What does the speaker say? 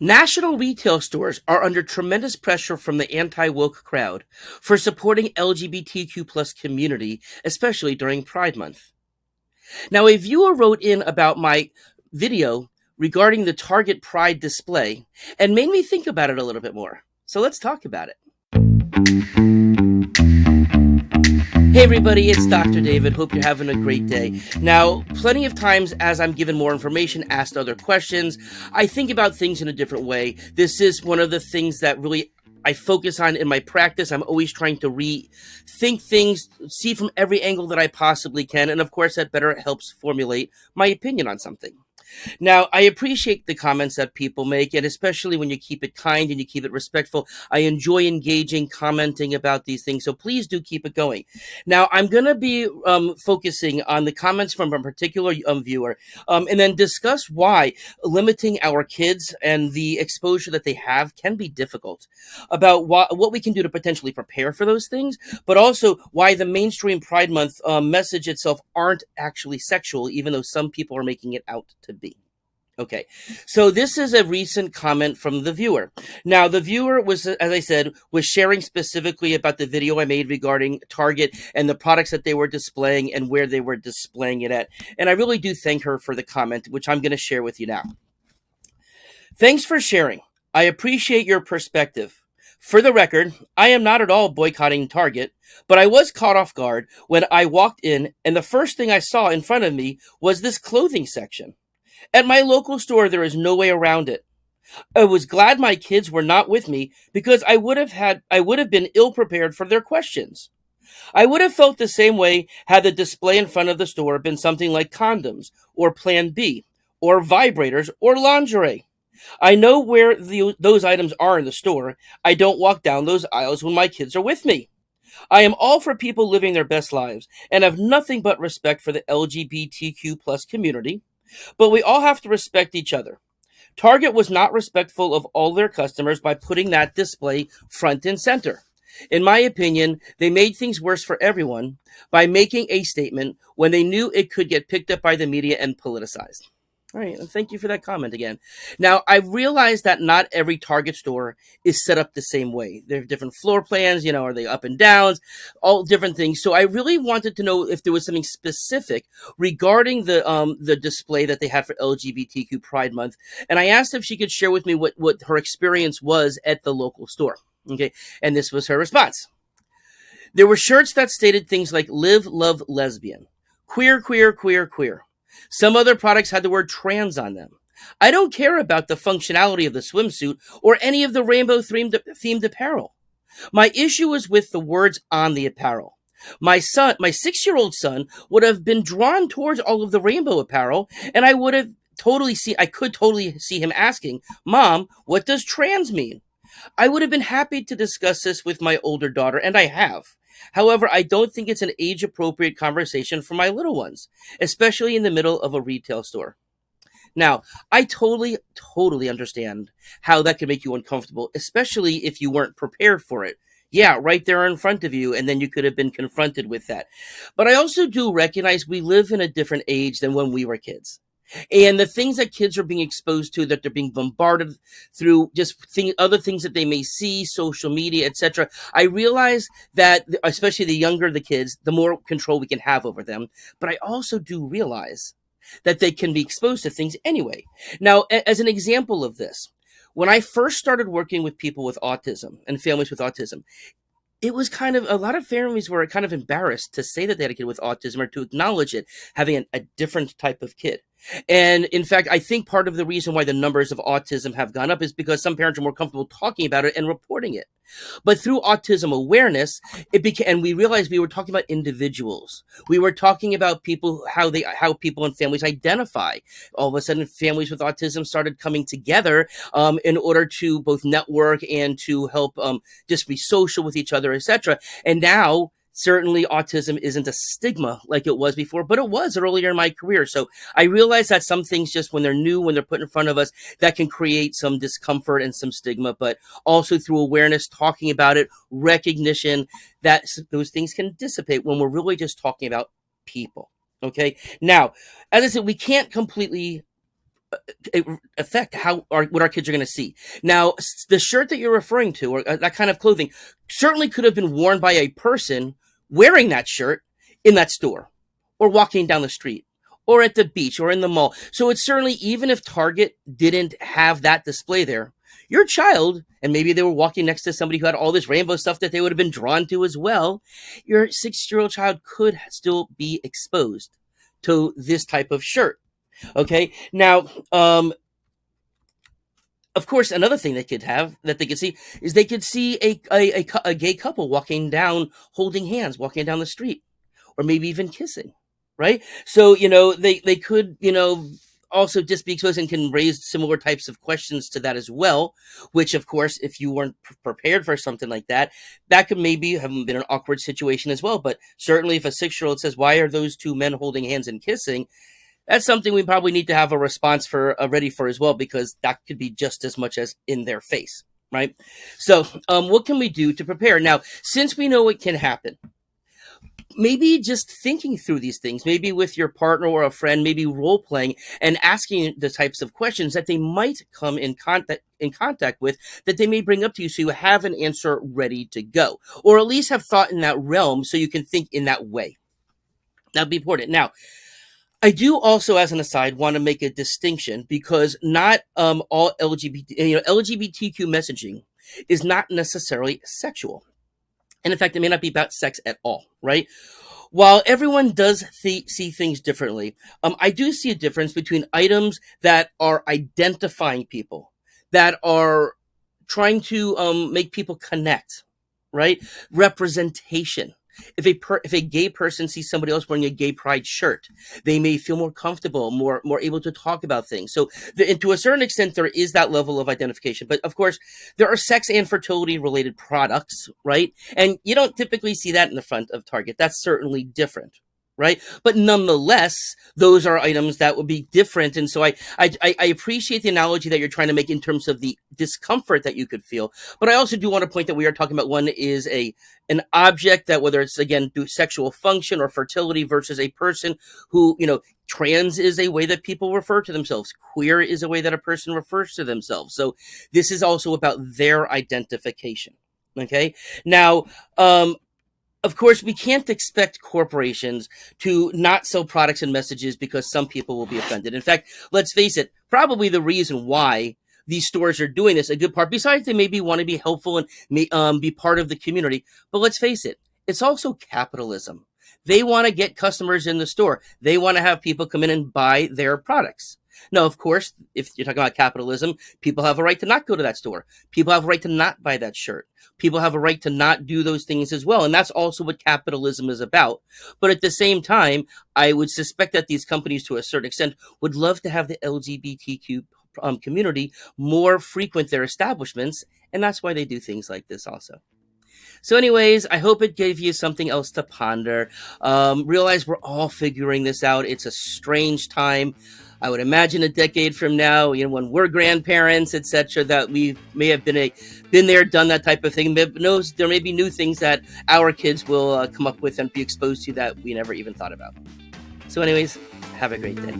National retail stores are under tremendous pressure from the anti-woke crowd for supporting LGBTQ plus community, especially during Pride Month. Now, a viewer wrote in about my video regarding the Target Pride display and made me think about it a little bit more. So let's talk about it. Hey everybody, it's Dr. David. Hope you're having a great day. Now, plenty of times as I'm given more information, asked other questions, I think about things in a different way. This is one of the things that really I focus on in my practice. I'm always trying to rethink things, see from every angle that I possibly can, and of course that better helps formulate my opinion on something. Now, I appreciate the comments that people make, and especially when you keep it kind and you keep it respectful. I enjoy engaging, commenting about these things, so please do keep it going. Now, I'm going to be focusing on the comments from a particular viewer, and then discuss why limiting our kids and the exposure that they have can be difficult, about what we can do to potentially prepare for those things, but also why the mainstream Pride Month message itself aren't actually sexual, even though some people are making it out to be. Okay, so this is a recent comment from the viewer. Now, the viewer was, as I said, was sharing specifically about the video I made regarding Target and the products that they were displaying and where they were displaying it at. And I really do thank her for the comment, which I'm going to share with you now. Thanks for sharing. I appreciate your perspective. For the record, I am not at all boycotting Target, but I was caught off guard when I walked in and the first thing I saw in front of me was this clothing section. At my local store, there is no way around it. I was glad my kids were not with me because I would have been ill prepared for their questions. I would have felt the same way had the display in front of the store been something like condoms or Plan B or vibrators or lingerie. I know where those items are in the store. I don't walk down those aisles when my kids are with me. I am all for people living their best lives and have nothing but respect for the LGBTQ plus community. But we all have to respect each other. Target was not respectful of all their customers by putting that display front and center. In my opinion, they made things worse for everyone by making a statement when they knew it could get picked up by the media and politicized. All right, and thank you for that comment again. Now, I realize that not every Target store is set up the same way. There are different floor plans, are they up and downs, all different things. So I really wanted to know if there was something specific regarding the display that they had for LGBTQ Pride Month. And I asked if she could share with me what her experience was at the local store. Okay, and this was her response. There were shirts that stated things like live, love, lesbian, queer, queer, queer, queer. Some other products had the word trans on them. I don't care about the functionality of the swimsuit or any of the rainbow-themed apparel. My issue is with the words on the apparel. My 6-year-old son would have been drawn towards all of the rainbow apparel, and I could totally see him asking, "Mom, what does trans mean?" I would have been happy to discuss this with my older daughter, and I have. However, I don't think it's an age-appropriate conversation for my little ones, especially in the middle of a retail store. Now, I totally understand how that could make you uncomfortable, especially if you weren't prepared for it. Yeah, right there in front of you, and then you could have been confronted with that. But I also do recognize we live in a different age than when we were kids. And the things that kids are being exposed to, that they're being bombarded through just other things that they may see, social media, etc. I realize that, especially the younger the kids, the more control we can have over them. But I also do realize that they can be exposed to things anyway. Now, as an example of this, when I first started working with people with autism and families with autism, it was kind of, a lot of families were kind of embarrassed to say that they had a kid with autism or to acknowledge it, having a different type of kid. And in fact, I think part of the reason why the numbers of autism have gone up is because some parents are more comfortable talking about it and reporting it. But through autism awareness, and we realized we were talking about individuals. We were talking about people, how people and families identify. All of a sudden, families with autism started coming together in order to both network and to help just be social with each other, etc. And now, certainly autism isn't a stigma like it was before, but it was earlier in my career. So I realize that some things, just when they're new, when they're put in front of us, that can create some discomfort and some stigma, but also through awareness, talking about it, recognition, that those things can dissipate when we're really just talking about people. Okay. Now, as I said, we can't completely affect what our kids are going to see. Now, the shirt that you're referring to, or that kind of clothing, certainly could have been worn by a person wearing that shirt in that store, or walking down the street, or at the beach, or in the mall. So it's certainly, even if Target didn't have that display there, your child, and maybe they were walking next to somebody who had all this rainbow stuff that they would have been drawn to as well, your 6-year-old child could still be exposed to this type of shirt. Okay. Now, of course, another thing they could see is they could see a gay couple walking down, holding hands, walking down the street, or maybe even kissing, right? So, they could, also just be exposed and can raise similar types of questions to that as well, which, of course, if you weren't prepared for something like that, that could maybe have been an awkward situation as well. But certainly if a 6-year-old says, why are those two men holding hands and kissing? That's something we probably need to have a response for ready for as well, because that could be just as much as in their face, right? So what can we do to prepare? Now, since we know it can happen, maybe just thinking through these things, maybe with your partner or a friend, maybe role playing and asking the types of questions that they might come in contact with, that they may bring up to you, so you have an answer ready to go, or at least have thought in that realm so you can think in that way. That'd be important. Now, I do also, as an aside, want to make a distinction, because not all LGBTQ messaging is not necessarily sexual. And in fact, it may not be about sex at all, right? While everyone does see things differently, I do see a difference between items that are identifying people, that are trying to make people connect, right? Representation. If a gay person sees somebody else wearing a gay pride shirt, they may feel more comfortable, more able to talk about things. So and to a certain extent, there is that level of identification. But of course, there are sex and fertility related products, right? And you don't typically see that in the front of Target. That's certainly different, right? But nonetheless, those are items that would be different. And so I appreciate the analogy that you're trying to make in terms of the discomfort that you could feel. But I also do want to point that we are talking about, one is an object that, whether it's, again, through sexual function or fertility, versus a person who, trans is a way that people refer to themselves. Queer is a way that a person refers to themselves. So this is also about their identification. Okay. Now, of course, we can't expect corporations to not sell products and messages because some people will be offended. In fact, let's face it, probably the reason why these stores are doing this, a good part, besides they maybe want to be helpful and be part of the community, but let's face it, it's also capitalism. They want to get customers in the store. They want to have people come in and buy their products. Now, of course, if you're talking about capitalism, people have a right to not go to that store. People have a right to not buy that shirt. People have a right to not do those things as well. And that's also what capitalism is about. But at the same time, I would suspect that these companies, to a certain extent, would love to have the LGBTQ community more frequent their establishments. And that's why they do things like this also. So anyways, I hope it gave you something else to ponder. Realize we're all figuring this out. It's a strange time. I would imagine a decade from now, when we're grandparents, etc., that we may have been there, done that type of thing. There may be new things that our kids will come up with and be exposed to that we never even thought about. So anyways, have a great day.